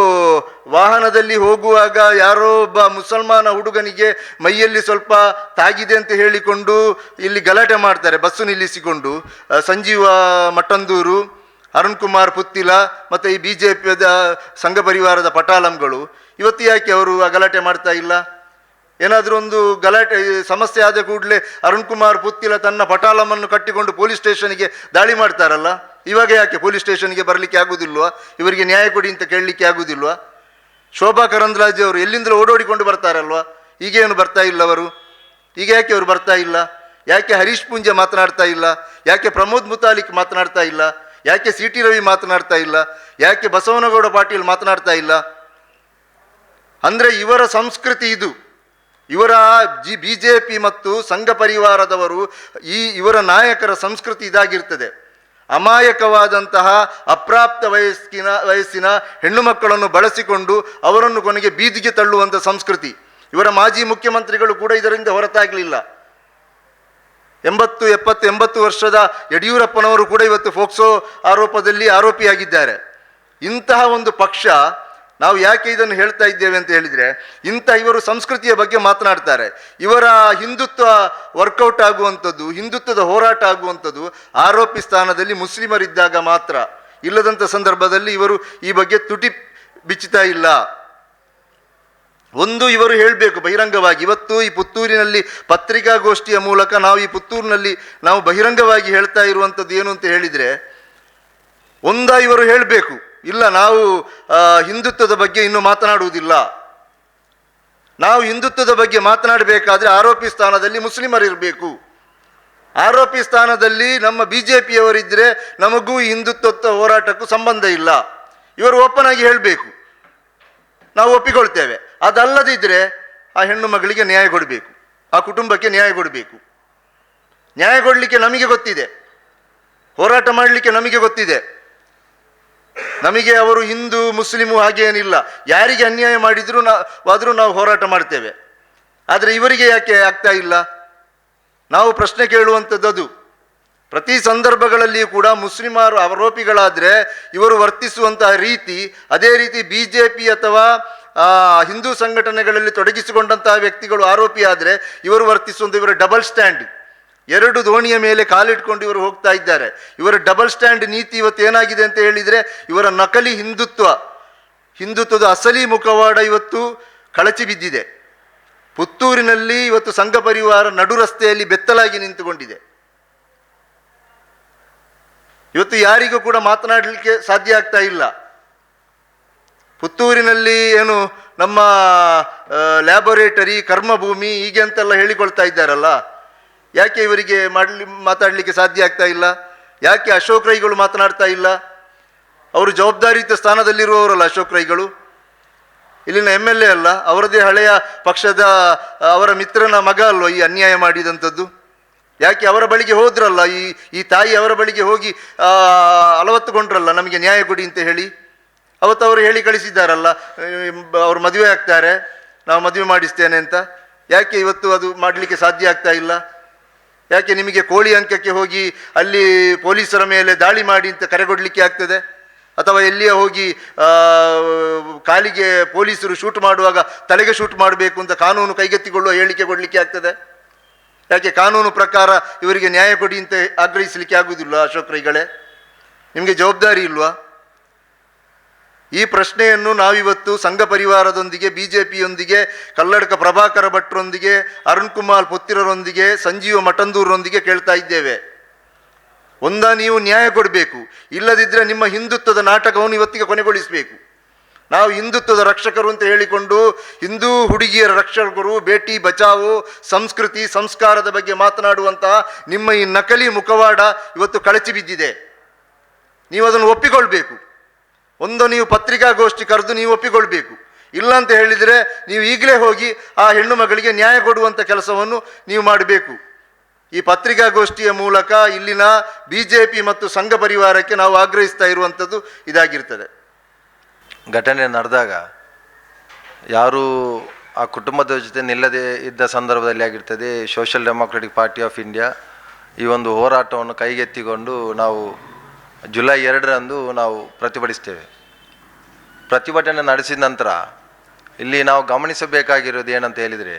ವಾಹನದಲ್ಲಿ ಹೋಗುವಾಗ ಯಾರೋ ಒಬ್ಬ ಮುಸಲ್ಮಾನ ಹುಡುಗನಿಗೆ ಮೈಯಲ್ಲಿ ಸ್ವಲ್ಪ ತಾಗಿದೆ ಅಂತ ಹೇಳಿಕೊಂಡು ಇಲ್ಲಿ ಗಲಾಟೆ ಮಾಡ್ತಾರೆ, ಬಸ್ಸು ನಿಲ್ಲಿಸಿಕೊಂಡು. ಸಂಜೀವ ಮಟ್ಟಂದೂರು, ಅರುಣ್ ಕುಮಾರ್ ಪುತ್ತಿಲ ಮತ್ತು ಈ BJPದ ಸಂಘ ಪರಿವಾರದ ಪಟಾಲಂಗಳು ಇವತ್ತು ಯಾಕೆ ಅವರು ಆ ಗಲಾಟೆ ಮಾಡ್ತಾ ಇಲ್ಲ? ಏನಾದರೂ ಒಂದು ಗಲಾಟೆ ಸಮಸ್ಯೆ ಆದ ಕೂಡಲೇ ಅರುಣ್ ಕುಮಾರ್ ಪುತ್ತಿಲ ತನ್ನ ಪಟಾಲಮನ್ನು ಕಟ್ಟಿಕೊಂಡು ಪೊಲೀಸ್ ಸ್ಟೇಷನ್ಗೆ ದಾಳಿ ಮಾಡ್ತಾರಲ್ಲ, ಇವಾಗ ಯಾಕೆ ಪೊಲೀಸ್ ಸ್ಟೇಷನ್ಗೆ ಬರಲಿಕ್ಕೆ ಆಗುವುದಿಲ್ವಾ? ಇವರಿಗೆ ನ್ಯಾಯ ಕೊಡಿ ಅಂತ ಕೇಳಲಿಕ್ಕೆ ಆಗುವುದಿಲ್ವಾ? ಶೋಭಾ ಕರಂದ್ಲಾಜೆ ಅವರು ಎಲ್ಲಿಂದಲೂ ಓಡೋಡಿಕೊಂಡು ಬರ್ತಾರಲ್ವಾ, ಈಗೇನು ಬರ್ತಾ ಇಲ್ಲ ಅವರು? ಈಗ ಯಾಕೆ ಅವರು ಬರ್ತಾ ಇಲ್ಲ? ಯಾಕೆ ಹರೀಶ್ ಪೂಂಜೆ ಮಾತನಾಡ್ತಾ ಇಲ್ಲ? ಯಾಕೆ ಪ್ರಮೋದ್ ಮುತಾಲಿಕ್ ಮಾತನಾಡ್ತಾ ಇಲ್ಲ? ಯಾಕೆ CT ರವಿ ಮಾತನಾಡ್ತಾ ಇಲ್ಲ? ಯಾಕೆ ಬಸವನಗೌಡ ಪಾಟೀಲ್ ಮಾತನಾಡ್ತಾ ಇಲ್ಲ? ಅಂದರೆ ಇವರ ಸಂಸ್ಕೃತಿ ಇದು. ಇವರ BJP ಮತ್ತು ಸಂಘ ಪರಿವಾರದವರು ಇವರ ನಾಯಕರ ಸಂಸ್ಕೃತಿ ಇದಾಗಿರ್ತದೆ. ಅಮಾಯಕವಾದಂತಹ ಅಪ್ರಾಪ್ತ ವಯಸ್ಸಿನ ಹೆಣ್ಣು ಮಕ್ಕಳನ್ನು ಬಳಸಿಕೊಂಡು ಅವರನ್ನು ಕೊನೆಗೆ ಬೀದಿಗೆ ತಳ್ಳುವಂಥ ಸಂಸ್ಕೃತಿ. ಇವರ ಮಾಜಿ ಮುಖ್ಯಮಂತ್ರಿಗಳು ಕೂಡ ಇದರಿಂದ ಹೊರತಾಗಲಿಲ್ಲ. 80 ವರ್ಷದ ಯಡಿಯೂರಪ್ಪನವರು ಕೂಡ ಇವತ್ತು ಫೋಕ್ಸೋ ಆರೋಪದಲ್ಲಿ ಆರೋಪಿಯಾಗಿದ್ದಾರೆ. ಇಂತಹ ಒಂದು ಪಕ್ಷ, ನಾವು ಯಾಕೆ ಇದನ್ನು ಹೇಳ್ತಾ ಇದ್ದೇವೆ ಅಂತ ಹೇಳಿದರೆ, ಇವರು ಸಂಸ್ಕೃತಿಯ ಬಗ್ಗೆ ಮಾತನಾಡ್ತಾರೆ. ಇವರ ಹಿಂದುತ್ವ ವರ್ಕೌಟ್ ಆಗುವಂಥದ್ದು, ಹಿಂದುತ್ವದ ಹೋರಾಟ ಆಗುವಂಥದ್ದು ಆರೋಪಿ ಸ್ಥಾನದಲ್ಲಿ ಮುಸ್ಲಿಮರಿದ್ದಾಗ ಮಾತ್ರ. ಇಲ್ಲದಂಥ ಸಂದರ್ಭದಲ್ಲಿ ಇವರು ಈ ಬಗ್ಗೆ ತುಟಿ ಬಿಚ್ಚುತ್ತಾ ಇಲ್ಲ. ಒಂದು ಇವರು ಹೇಳಬೇಕು ಬಹಿರಂಗವಾಗಿ. ಇವತ್ತು ಈ ಪುತ್ತೂರಿನಲ್ಲಿ ಪತ್ರಿಕಾಗೋಷ್ಠಿಯ ಮೂಲಕ ನಾವು ಈ ಪುತ್ತೂರಿನಲ್ಲಿ ನಾವು ಬಹಿರಂಗವಾಗಿ ಹೇಳ್ತಾ ಇರುವಂಥದ್ದು ಏನು ಅಂತ ಹೇಳಿದರೆ, ಇವರು ಹೇಳಬೇಕು, ಇಲ್ಲ ನಾವು ಹಿಂದುತ್ವದ ಬಗ್ಗೆ ಇನ್ನು ಮಾತನಾಡುವುದಿಲ್ಲ. ನಾವು ಹಿಂದುತ್ವದ ಬಗ್ಗೆ ಮಾತನಾಡಬೇಕಾದ್ರೆ ಆರೋಪಿ ಸ್ಥಾನದಲ್ಲಿ ಮುಸ್ಲಿಮರಿರಬೇಕು. ಆರೋಪಿ ಸ್ಥಾನದಲ್ಲಿ ನಮ್ಮ BJPಯವರಿದ್ದರೆ ನಮಗೂ ಈ ಹಿಂದುತ್ವ ಹೋರಾಟಕ್ಕೂ ಸಂಬಂಧ ಇಲ್ಲ. ಇವರು ಓಪನ್ ಆಗಿ ಹೇಳಬೇಕು, ನಾವು ಒಪ್ಪಿಕೊಳ್ತೇವೆ. ಅದಲ್ಲದಿದ್ದರೆ ಆ ಹೆಣ್ಣು ಮಗಳಿಗೆ ನ್ಯಾಯ ಕೊಡಬೇಕು, ಆ ಕುಟುಂಬಕ್ಕೆ ನ್ಯಾಯ ಕೊಡಬೇಕು. ನ್ಯಾಯ ಕೊಡಲಿಕ್ಕೆ ನಮಗೆ ಗೊತ್ತಿದೆ, ಹೋರಾಟ ಮಾಡಲಿಕ್ಕೆ ನಮಗೆ ಗೊತ್ತಿದೆ. ನಮಗೆ ಅವರು ಹಿಂದೂ ಮುಸ್ಲಿಮು ಹಾಗೇನಿಲ್ಲ. ಯಾರಿಗೆ ಅನ್ಯಾಯ ಮಾಡಿದರೂ ಆದರೂ ನಾವು ಹೋರಾಟ ಮಾಡ್ತೇವೆ. ಆದರೆ ಇವರಿಗೆ ಯಾಕೆ ಆಗ್ತಾ ಇಲ್ಲ? ನಾವು ಪ್ರಶ್ನೆ ಕೇಳುವಂಥದ್ದು ಅದು. ಪ್ರತಿ ಸಂದರ್ಭಗಳಲ್ಲಿಯೂ ಕೂಡ ಮುಸ್ಲಿಮರು ಆರೋಪಿಗಳಾದರೆ ಇವರು ವರ್ತಿಸುವಂತಹ ರೀತಿ, ಅದೇ ರೀತಿ BJP ಅಥವಾ ಹಿಂದೂ ಸಂಘಟನೆಗಳಲ್ಲಿ ತೊಡಗಿಸಿಕೊಂಡಂತಹ ವ್ಯಕ್ತಿಗಳು ಆರೋಪಿ ಆದರೆ ಇವರು ವರ್ತಿಸುವಂಥ ಇವರ ಡಬಲ್ ಸ್ಟ್ಯಾಂಡ್. ಎರಡು ದೋಣಿಯ ಮೇಲೆ ಕಾಲಿಟ್ಕೊಂಡು ಇವರು ಹೋಗ್ತಾ ಇದ್ದಾರೆ. ಇವರ ಡಬಲ್ ಸ್ಟ್ಯಾಂಡ್ ನೀತಿ ಇವತ್ತು ಏನಾಗಿದೆ ಅಂತ ಹೇಳಿದರೆ, ಇವರ ನಕಲಿ ಹಿಂದುತ್ವದ ಅಸಲಿ ಮುಖವಾಡ ಇವತ್ತು ಕಳಚಿ ಬಿದ್ದಿದೆ. ಪುತ್ತೂರಿನಲ್ಲಿ ಇವತ್ತು ಸಂಘ ಪರಿವಾರ ನಡು ರಸ್ತೆಯಲ್ಲಿ ಬೆತ್ತಲಾಗಿ ನಿಂತುಕೊಂಡಿದೆ. ಇವತ್ತು ಯಾರಿಗೂ ಕೂಡ ಮಾತನಾಡಲಿಕ್ಕೆ ಸಾಧ್ಯ ಆಗ್ತಾ ಇಲ್ಲ. ಪುತ್ತೂರಿನಲ್ಲಿ ಏನು ನಮ್ಮ ಲ್ಯಾಬೊರೇಟರಿ, ಕರ್ಮಭೂಮಿ ಹೀಗೆ ಅಂತೆಲ್ಲ ಹೇಳಿಕೊಳ್ತಾ ಇದ್ದಾರಲ್ಲ, ಯಾಕೆ ಇವರಿಗೆ ಮಾತಾಡಲಿಕ್ಕೆ ಸಾಧ್ಯ ಆಗ್ತಾ ಇಲ್ಲ? ಯಾಕೆ ಅಶೋಕ್ ರೈಗಳು ಮಾತನಾಡ್ತಾ ಇಲ್ಲ? ಅವರು ಜವಾಬ್ದಾರಿಯುತ ಸ್ಥಾನದಲ್ಲಿರುವವರಲ್ಲ ಅಶೋಕ್ ರೈಗಳು. ಇಲ್ಲಿನ MLA ಅಲ್ಲ, ಅವರದೇ ಹಳೆಯ ಪಕ್ಷದ ಅವರ ಮಿತ್ರನ ಮಗ ಅಲ್ವ ಈ ಅನ್ಯಾಯ ಮಾಡಿದಂಥದ್ದು. ಯಾಕೆ ಅವರ ಬಳಿಗೆ ಹೋದ್ರಲ್ಲ, ಈ ತಾಯಿ ಅವರ ಬಳಿಗೆ ಹೋಗಿ ಅಲವತ್ತುಕೊಂಡ್ರಲ್ಲ ನಮಗೆ ನ್ಯಾಯ ಕೊಡಿ ಅಂತ ಹೇಳಿ. ಅವತ್ತು ಅವರು ಹೇಳಿ ಕಳಿಸಿದ್ದಾರಲ್ಲ, ಅವರು ಮದುವೆ ಆಗ್ತಾರೆ, ನಾವು ಮದುವೆ ಮಾಡಿಸ್ತೇನೆ ಅಂತ. ಯಾಕೆ ಇವತ್ತು ಅದು ಮಾಡಲಿಕ್ಕೆ ಸಾಧ್ಯ ಆಗ್ತಾ ಇಲ್ಲ? ಯಾಕೆ ನಿಮಗೆ ಕೋಳಿ ಅಂಕಕ್ಕೆ ಹೋಗಿ ಅಲ್ಲಿ ಪೊಲೀಸರ ಮೇಲೆ ದಾಳಿ ಮಾಡಿ ಅಂತ ಕರೆಗೊಡ್ಲಿಕ್ಕೆ ಆಗ್ತದೆ? ಅಥವಾ ಎಲ್ಲಿಯ ಹೋಗಿ ಕಾಲಿಗೆ ಪೊಲೀಸರು ಶೂಟ್ ಮಾಡುವಾಗ ತಲೆಗೆ ಶೂಟ್ ಮಾಡಬೇಕು ಅಂತ ಕಾನೂನು ಕೈಗೆತ್ತಿಕೊಳ್ಳುವ ಹೇಳಿಕೆ ಕೊಡಲಿಕ್ಕೆ ಆಗ್ತದೆ? ಯಾಕೆ ಕಾನೂನು ಪ್ರಕಾರ ಇವರಿಗೆ ನ್ಯಾಯ ಕೊಡಿ ಅಂತ ಆಗ್ರಹಿಸಲಿಕ್ಕೆ ಆಗುವುದಿಲ್ಲ? ಅಶೋಕ್ ರೈಗಳೇ, ನಿಮಗೆ ಜವಾಬ್ದಾರಿ ಇಲ್ವಾ? ಈ ಪ್ರಶ್ನೆಯನ್ನು ನಾವಿವತ್ತು ಸಂಘ ಪರಿವಾರದೊಂದಿಗೆ, BJPಯೊಂದಿಗೆ, ಕಲ್ಲಡ್ಕ ಪ್ರಭಾಕರ ಭಟ್ರೊಂದಿಗೆ, ಅರುಣ್ ಕುಮಾರ್ ಪುತ್ತಿರರೊಂದಿಗೆ, ಸಂಜೀವ ಮಠಂದೂರೊಂದಿಗೆ ಕೇಳ್ತಾ ಇದ್ದೇವೆ. ನೀವು ನ್ಯಾಯ ಕೊಡಬೇಕು, ಇಲ್ಲದಿದ್ದರೆ ನಿಮ್ಮ ಹಿಂದುತ್ವದ ನಾಟಕವನ್ನು ಇವತ್ತಿಗೆ ಕೊನೆಗೊಳಿಸಬೇಕು. ನಾವು ಹಿಂದುತ್ವದ ರಕ್ಷಕರು ಅಂತ ಹೇಳಿಕೊಂಡು ಹಿಂದೂ ಹುಡುಗಿಯರ ರಕ್ಷಕರು, ಬೇಟಿ ಬಚಾವೋ, ಸಂಸ್ಕೃತಿ ಸಂಸ್ಕಾರದ ಬಗ್ಗೆ ಮಾತನಾಡುವಂತಹ ನಿಮ್ಮ ಈ ನಕಲಿ ಮುಖವಾಡ ಇವತ್ತು ಕಳಚಿ ಬಿದ್ದಿದೆ. ನೀವು ಅದನ್ನು ಒಪ್ಪಿಕೊಳ್ಬೇಕು. ನೀವು ಪತ್ರಿಕಾಗೋಷ್ಠಿ ಕರೆದು ನೀವು ಒಪ್ಪಿಕೊಳ್ಬೇಕು. ಇಲ್ಲ ಅಂತ ಹೇಳಿದರೆ ನೀವು ಈಗಲೇ ಹೋಗಿ ಆ ಹೆಣ್ಣು ಮಗಳಿಗೆ ನ್ಯಾಯ ಕೊಡುವಂಥ ಕೆಲಸವನ್ನು ನೀವು ಮಾಡಬೇಕು. ಈ ಪತ್ರಿಕಾಗೋಷ್ಠಿಯ ಮೂಲಕ ಇಲ್ಲಿನ BJP ಮತ್ತು ಸಂಘ ಪರಿವಾರಕ್ಕೆ ನಾವು ಆಗ್ರಹಿಸ್ತಾ ಇರುವಂಥದ್ದು ಇದಾಗಿರ್ತದೆ. ಘಟನೆ ನಡೆದಾಗ ಯಾರು ಆ ಕುಟುಂಬದ ಜೊತೆ ನಿಲ್ಲದೆ ಇದ್ದ ಸಂದರ್ಭದಲ್ಲಿ ಆಗಿರ್ತದೆ, social democratic party of India ಈ ಒಂದು ಹೋರಾಟವನ್ನು ಕೈಗೆತ್ತಿಕೊಂಡು ನಾವು ಜುಲೈ 2ರಂದು ನಾವು ಪ್ರತಿಭಟಿಸ್ತೇವೆ. ಪ್ರತಿಭಟನೆ ನಡೆಸಿದ ನಂತರ ಇಲ್ಲಿ ನಾವು ಗಮನಿಸಬೇಕಾಗಿರೋದು ಏನಂತ ಹೇಳಿದರೆ,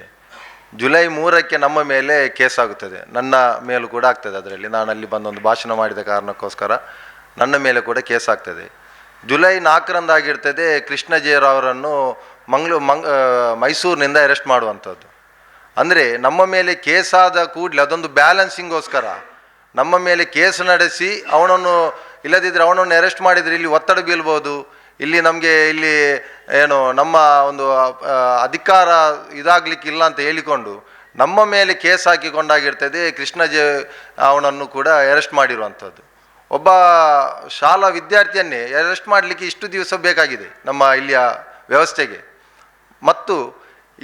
ಜುಲೈ 3ಕ್ಕೆ ನಮ್ಮ ಮೇಲೆ ಕೇಸ್ ಆಗುತ್ತದೆ, ನನ್ನ ಮೇಲೂ ಕೂಡ ಆಗ್ತದೆ. ಅದರಲ್ಲಿ ನಾನು ಅಲ್ಲಿ ಬಂದೊಂದು ಭಾಷಣ ಮಾಡಿದ ಕಾರಣಕ್ಕೋಸ್ಕರ ನನ್ನ ಮೇಲೆ ಕೂಡ ಕೇಸ್ ಆಗ್ತದೆ. ಜುಲೈ 4ರಂದು ಆಗಿರ್ತದೆ ಕೃಷ್ಣ ಜೇರಾವರನ್ನು ಮೈಸೂರಿನಿಂದ ಅರೆಸ್ಟ್ ಮಾಡುವಂಥದ್ದು. ಅಂದರೆ ನಮ್ಮ ಮೇಲೆ ಕೇಸಾದ ಕೂಡಲೇ ಅದೊಂದು ಬ್ಯಾಲೆನ್ಸಿಂಗೋಸ್ಕರ ನಮ್ಮ ಮೇಲೆ ಕೇಸ್ ನಡೆಸಿ ಅವನನ್ನು, ಇಲ್ಲದಿದ್ದರೆ ಅವನನ್ನು ಅರೆಸ್ಟ್ ಮಾಡಿದರೆ ಇಲ್ಲಿ ಒತ್ತಡ ಬೀಳ್ಬೋದು, ಇಲ್ಲಿ ನಮಗೆ ಇಲ್ಲಿ ಏನು ನಮ್ಮ ಒಂದು ಅಧಿಕಾರ ಇದಾಗಲಿಕ್ಕಿಲ್ಲ ಅಂತ ಹೇಳಿಕೊಂಡು ನಮ್ಮ ಮೇಲೆ ಕೇಸ್ ಹಾಕಿಕೊಂಡಾಗಿರ್ತದೆ. ಅವನನ್ನು ಕೂಡ ಅರೆಸ್ಟ್ ಮಾಡಿರುವಂಥದ್ದು. ಒಬ್ಬ ಶಾಲಾ ವಿದ್ಯಾರ್ಥಿಯನ್ನೇ ಅರೆಸ್ಟ್ ಮಾಡಲಿಕ್ಕೆ ಇಷ್ಟು ದಿವಸ ಬೇಕಾಗಿದೆ ನಮ್ಮ ಇಲ್ಲಿಯ ವ್ಯವಸ್ಥೆಗೆ. ಮತ್ತು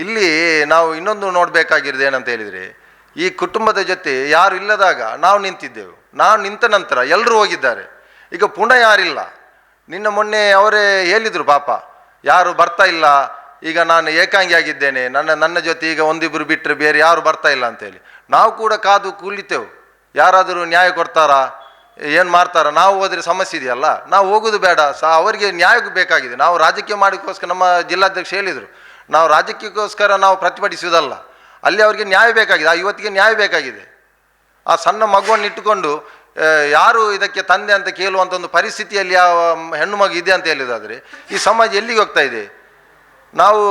ಇಲ್ಲಿ ನಾವು ಇನ್ನೊಂದು ನೋಡಬೇಕಾಗಿರೋದು ಏನಂತ ಹೇಳಿದರೆ, ಈ ಕುಟುಂಬದ ಜೊತೆ ಯಾರು ಇಲ್ಲದಾಗ ನಾವು ನಿಂತಿದ್ದೆವು. ನಾವು ನಿಂತ ನಂತರ ಎಲ್ಲರೂ ಹೋಗಿದ್ದಾರೆ, ಈಗ ಪುನಃ ಯಾರಿಲ್ಲ. ಮೊನ್ನೆ ಅವರೇ ಹೇಳಿದರು, ಪಾಪ ಯಾರು ಬರ್ತಾ ಇಲ್ಲ, ಈಗ ನಾನು ಏಕಾಂಗಿ ಆಗಿದ್ದೇನೆ, ನನ್ನ ಜೊತೆ ಈಗ ಒಂದಿಬ್ಬರು ಬಿಟ್ಟರೆ ಬೇರೆ ಯಾರು ಬರ್ತಾ ಇಲ್ಲ ಅಂತೇಳಿ ನಾವು ಕೂಡ ಕಾದು ಕೂಲಿತೆವು. ಯಾರಾದರೂ ನ್ಯಾಯ ಕೊಡ್ತಾರಾ, ಏನು ಮಾಡ್ತಾರ? ನಾವು ಹೋದರೆ ಸಮಸ್ಯೆ ಇದೆಯಲ್ಲ, ನಾವು ಹೋಗೋದು ಬೇಡ, ಅವರಿಗೆ ನ್ಯಾಯ ಬೇಕಾಗಿದೆ. ನಾವು ರಾಜಕೀಯ ಮಾಡೋಕ್ಕೋಸ್ಕರ ನಮ್ಮ ಜಿಲ್ಲಾಧ್ಯಕ್ಷ ಹೇಳಿದರು, ನಾವು ರಾಜಕೀಯಕ್ಕೋಸ್ಕರ ನಾವು ಪ್ರತಿಭಟಿಸುವುದಲ್ಲ, ಅಲ್ಲಿ ಅವರಿಗೆ ನ್ಯಾಯ ಬೇಕಾಗಿದೆ. ಇವತ್ತಿಗೆ ನ್ಯಾಯ ಬೇಕಾಗಿದೆ. ಆ ಸಣ್ಣ ಮಗುವನ್ನು ಇಟ್ಟುಕೊಂಡು ಯಾರು ಇದಕ್ಕೆ ತಂದೆ ಅಂತ ಕೇಳುವಂಥ ಒಂದು ಪರಿಸ್ಥಿತಿಯಲ್ಲಿ ಆ ಹೆಣ್ಣು ಮಗು ಇದೆ ಅಂತ ಹೇಳಿದಾದರೆ ಈ ಸಮಾಜ ಎಲ್ಲಿಗೆ ಹೋಗ್ತಾ ಇದೆ? ನಾವು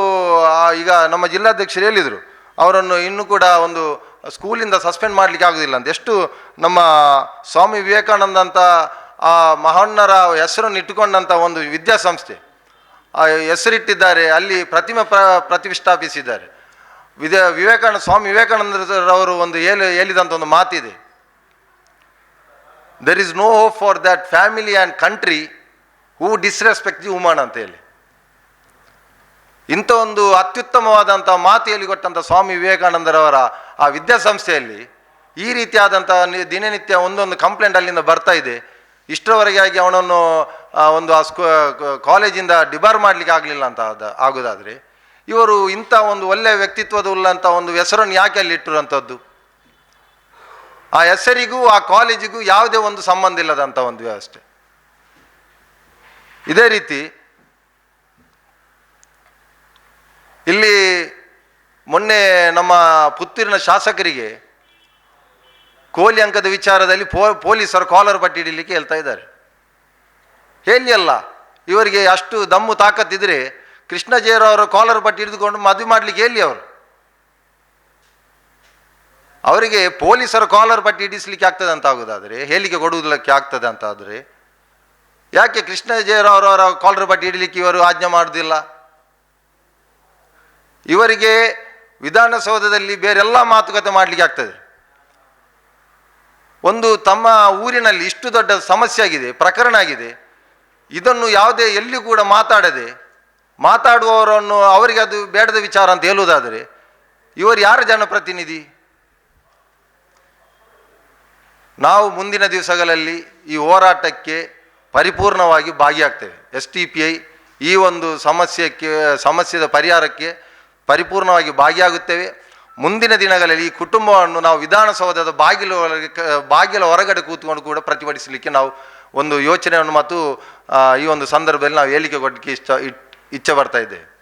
ಈಗ ನಮ್ಮ ಜಿಲ್ಲಾಧ್ಯಕ್ಷರು ಹೇಳಿದರು, ಅವರನ್ನು ಇನ್ನೂ ಕೂಡ ಒಂದು ಸ್ಕೂಲಿಂದ ಸಸ್ಪೆಂಡ್ ಮಾಡಲಿಕ್ಕೆ ಆಗೋದಿಲ್ಲ ಅಂತ. ಎಷ್ಟು ನಮ್ಮ ಸ್ವಾಮಿ ವಿವೇಕಾನಂದ ಅಂತ ಆ ಮಹಾನ್ನರ ಹೆಸರನ್ನು ಇಟ್ಟುಕೊಂಡಂಥ ಒಂದು ವಿದ್ಯಾಸಂಸ್ಥೆ ಆ ಹೆಸರಿಟ್ಟಿದ್ದಾರೆ, ಅಲ್ಲಿ ಪ್ರತಿಮೆ ಪ್ರತಿಷ್ಠಾಪಿಸಿದ್ದಾರೆ. ಸ್ವಾಮಿ ವಿವೇಕಾನಂದರವರು ಒಂದು ಹೇಳಿದಂಥ ಒಂದು ಮಾತಿದೆ, there is no hope for that family and country who disrespect the woman ಅಂತ ಹೇಳಿ. ಇಂಥ ಒಂದು ಅತ್ಯುತ್ತಮವಾದಂಥ ಮಾತು ಹೇಳಿಕೊಟ್ಟಂಥ ಸ್ವಾಮಿ ವಿವೇಕಾನಂದರವರ ಆ ವಿದ್ಯಾಸಂಸ್ಥೆಯಲ್ಲಿ ಈ ರೀತಿಯಾದಂಥ ದಿನನಿತ್ಯ ಒಂದೊಂದು ಕಂಪ್ಲೇಂಟ್ ಅಲ್ಲಿಂದ ಬರ್ತಾ ಇದೆ. ಇಷ್ಟರವರೆಗೆ ಆಗಿ ಅವನನ್ನು ಒಂದು ಕಾಲೇಜಿಂದ ಡಿಬಾರ್ ಮಾಡಲಿಕ್ಕೆ ಆಗಲಿಲ್ಲ ಅಂತ ಆಗೋದಾದರೆ, ಇವರು ಇಂಥ ಒಂದು ಒಳ್ಳೆಯ ವ್ಯಕ್ತಿತ್ವದುಳ್ಳಂಥ ಒಂದು ಹೆಸರನ್ನು ಯಾಕೆ ಅಲ್ಲಿ ಇಟ್ಟಿರುವಂಥದ್ದು? ಆ ಹೆಸರಿಗೂ ಆ ಕಾಲೇಜಿಗೂ ಯಾವುದೇ ಒಂದು ಸಂಬಂಧ ಇಲ್ಲದಂಥ ಒಂದು ವ್ಯವಸ್ಥೆ. ಇದೇ ರೀತಿ ಇಲ್ಲಿ ಮೊನ್ನೆ ನಮ್ಮ ಪುತ್ತೂರಿನ ಶಾಸಕರಿಗೆ ಕೋಲಿ ಅಂಕದ ವಿಚಾರದಲ್ಲಿ ಪೊಲೀಸರು ಕಾಲರ್ ಪಟ್ಟಿ ಹಿಡಿಲಿಕ್ಕೆ ಹೇಳ್ತಾ ಇದ್ದಾರೆ. ಹೇಳಿ ಅಲ್ಲ, ಇವರಿಗೆ ಅಷ್ಟು ದಮ್ಮು ತಾಕತ್ತಿದ್ರೆ ಕೃಷ್ಣ ಜೇರವರ ಕಾಲರ್ ಪಟ್ಟಿ ಹಿಡಿದುಕೊಂಡು ಮದುವೆ ಮಾಡಲಿಕ್ಕೆ ಹೇಳಿ ಅವರು. ಅವರಿಗೆ ಪೊಲೀಸರ ಕಾಲರ್ ಪಟ್ಟಿ ಹಿಡಿಸ್ಲಿಕ್ಕೆ ಆಗ್ತದೆ ಅಂತ ಆಗೋದಾದರೆ, ಹೇಳಿಕೆ ಕೊಡುವುದಕ್ಕೆ ಆಗ್ತದೆ ಅಂತ ಆದರೆ, ಯಾಕೆ ಕೃಷ್ಣ ಜೇರವರವರ ಕಾಲರ್ ಪಟ್ಟಿ ಹಿಡಲಿಕ್ಕೆ ಇವರು ಆಜ್ಞೆ ಮಾಡುವುದಿಲ್ಲ? ಇವರಿಗೆ ವಿಧಾನಸೌಧದಲ್ಲಿ ಬೇರೆಲ್ಲ ಮಾತುಕತೆ ಮಾಡಲಿಕ್ಕೆ ಆಗ್ತದೆ. ಒಂದು ತಮ್ಮ ಊರಿನಲ್ಲಿ ಇಷ್ಟು ದೊಡ್ಡ ಸಮಸ್ಯೆ ಆಗಿದೆ, ಪ್ರಕರಣ ಆಗಿದೆ, ಇದನ್ನು ಯಾವುದೇ ಎಲ್ಲಿ ಕೂಡ ಮಾತಾಡುವವರನ್ನು ಅವರಿಗೆ ಅದು ಬೇಡದ ವಿಚಾರ ಅಂತ ಹೇಳುವುದಾದರೆ ಇವರು ಯಾರ ಜನಪ್ರತಿನಿಧಿ? ನಾವು ಮುಂದಿನ ದಿವಸಗಳಲ್ಲಿ ಈ ಹೋರಾಟಕ್ಕೆ ಪರಿಪೂರ್ಣವಾಗಿ ಭಾಗಿಯಾಗ್ತೇವೆ. STPI ಈ ಒಂದು ಸಮಸ್ಯೆದ ಪರಿಹಾರಕ್ಕೆ ಪರಿಪೂರ್ಣವಾಗಿ ಭಾಗಿಯಾಗುತ್ತೇವೆ. ಮುಂದಿನ ದಿನಗಳಲ್ಲಿ ಈ ಕುಟುಂಬವನ್ನು ನಾವು ವಿಧಾನಸೌಧದ ಬಾಗಿಲ ಹೊರಗಡೆ ಕೂತ್ಕೊಂಡು ಕೂಡ ಪ್ರತಿಭಟಿಸಲಿಕ್ಕೆ ನಾವು ಒಂದು ಯೋಚನೆಯನ್ನು ಮತ್ತು ಈ ಒಂದು ಸಂದರ್ಭದಲ್ಲಿ ನಾವು ಹೇಳಿಕೆ ಕೊಡಲಿಕ್ಕೆ ಇಚ್ಛೆ ಬರ್ತಾ ಇದ್ದೇವೆ.